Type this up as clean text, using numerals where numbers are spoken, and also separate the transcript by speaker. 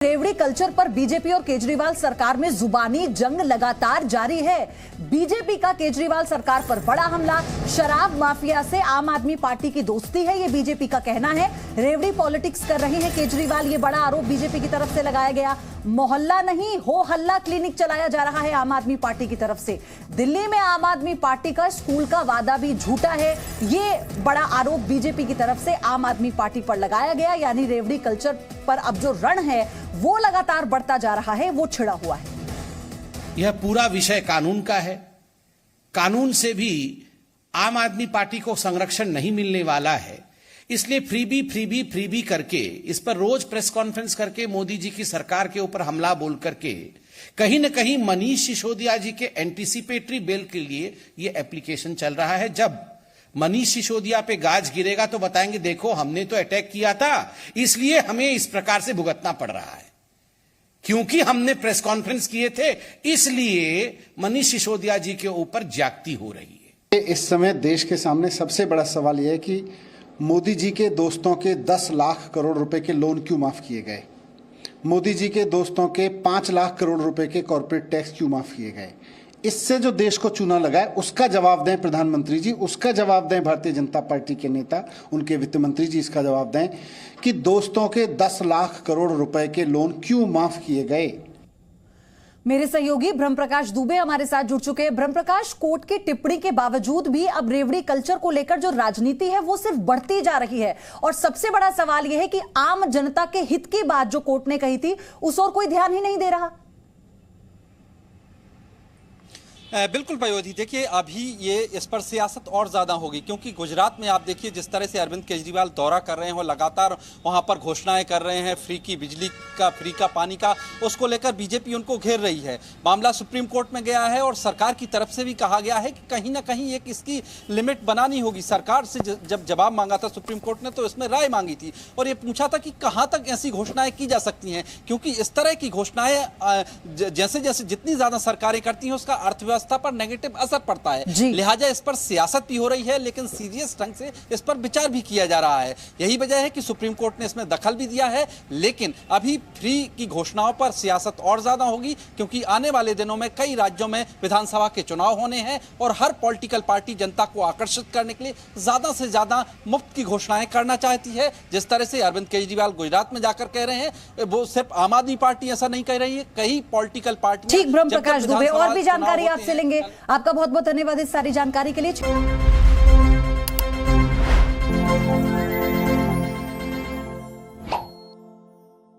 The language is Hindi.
Speaker 1: रेवड़ी कल्चर पर बीजेपी और केजरीवाल सरकार में जुबानी जंग लगातार जारी है। बीजेपी का केजरीवाल सरकार पर बड़ा हमला, शराब माफिया से आम आदमी पार्टी की दोस्ती है, ये बीजेपी का कहना है। रेवड़ी पॉलिटिक्स कर रहे हैं केजरीवाल, ये बड़ा आरोप बीजेपी की तरफ से लगाया गया। मोहल्ला नहीं हो हल्ला क्लिनिक चलाया जा रहा है आम आदमी पार्टी की तरफ से। दिल्ली में आम आदमी पार्टी का स्कूल का वादा भी झूठा है, ये बड़ा आरोप बीजेपी की तरफ से आम आदमी पार्टी पर लगाया गया। यानी रेवड़ी कल्चर पर अब जो रण है वो लगातार बढ़ता जा रहा है, वो छिड़ा हुआ है।
Speaker 2: यह पूरा विषय कानून का है। कानून से भी आम आदमी पार्टी को संरक्षण नहीं मिलने वाला है, इसलिए फ्रीबी करके इस पर रोज प्रेस कॉन्फ्रेंस करके मोदी जी की सरकार के ऊपर हमला बोल करके कहीं न कहीं मनीष सिसोदिया जी के एंटीसिपेटरी बेल के लिए यह एप्लीकेशन चल रहा है। जब मनीष सिसोदिया पे गाज गिरेगा तो बताएंगे देखो हमने तो अटैक किया था, इसलिए हमें इस प्रकार से भुगतना पड़ रहा है, क्योंकि हमने प्रेस कॉन्फ्रेंस किए थे, इसलिए मनीष सिसोदिया जी के ऊपर ज्यादती हो रही है।
Speaker 3: इस समय देश के सामने सबसे बड़ा सवाल यह है कि मोदी जी के दोस्तों के 10 लाख करोड़ रुपए के लोन क्यों माफ किए गए, मोदी जी के दोस्तों के 5 लाख करोड़ रुपए के कॉर्पोरेट टैक्स क्यों माफ किए गए। इससे जो देश को चूना लगा है उसका जवाब दें प्रधानमंत्री जी, उसका जवाब दें भारतीय जनता पार्टी के नेता, उनके वित्त मंत्री जी इसका जवाब दें कि दोस्तों के 10 लाख करोड़ रुपए के लोन क्यों माफ किए गए।
Speaker 1: मेरे सहयोगी ब्रह्मप्रकाश दुबे हमारे साथ जुड़ चुके हैं। ब्रह्मप्रकाश, कोर्ट की टिप्पणी के बावजूद भी अब रेवड़ी कल्चर को लेकर जो राजनीति है वो सिर्फ बढ़ती जा रही है, और सबसे बड़ा सवाल यह है कि आम जनता के हित की बात जो कोर्ट ने कही थी उस ओर कोई ध्यान ही नहीं दे रहा।
Speaker 4: बिल्कुल पयोधी, देखिए अभी ये इस पर सियासत और ज़्यादा होगी, क्योंकि गुजरात में आप देखिए जिस तरह से अरविंद केजरीवाल दौरा कर रहे हैं, लगातार वहाँ पर घोषणाएं कर रहे हैं, फ्री की बिजली का, फ्री का पानी का, उसको लेकर बीजेपी उनको घेर रही है। मामला सुप्रीम कोर्ट में गया है और सरकार की तरफ से भी कहा गया है कि कहीं ना कहीं एक इसकी लिमिट बनानी होगी। सरकार से जब जवाब मांगा था सुप्रीम कोर्ट ने तो इसमें राय मांगी थी और ये पूछा था कि कहाँ तक ऐसी घोषणाएं की जा सकती हैं, क्योंकि इस तरह की घोषणाएं जैसे जैसे जितनी ज़्यादा सरकारें करती हैं उसका अर्थव्यवस्था पर नेगेटिव असर पड़ता है। लिहाजा इस पर सियासत भी हो रही है, लेकिन सीरियस ढंग से इस पर विचार भी किया जा रहा है। यही वजह है कि सुप्रीम कोर्ट ने इसमें दखल भी दिया है, लेकिन अभी फ्री की घोषणाओं पर सियासत और ज्यादा होगी, क्योंकि आने वाले दिनों में कई राज्यों में विधानसभा के चुनाव होने हैं और हर पॉलिटिकल पार्टी जनता को आकर्षित करने के लिए ज्यादा से ज्यादा मुफ्त की घोषणाएं करना चाहती है। जिस तरह से अरविंद केजरीवाल गुजरात में जाकर कह रहे हैं, वो सिर्फ आम आदमी पार्टी ऐसा नहीं कह रही है, कई पॉलिटिकल पार्टी।
Speaker 1: ठीक, ब्रह्मप्रकाश दुबे, और भी जानकारी आपसे लेंगे। आपका बहुत बहुत धन्यवाद इस सारी जानकारी के लिए।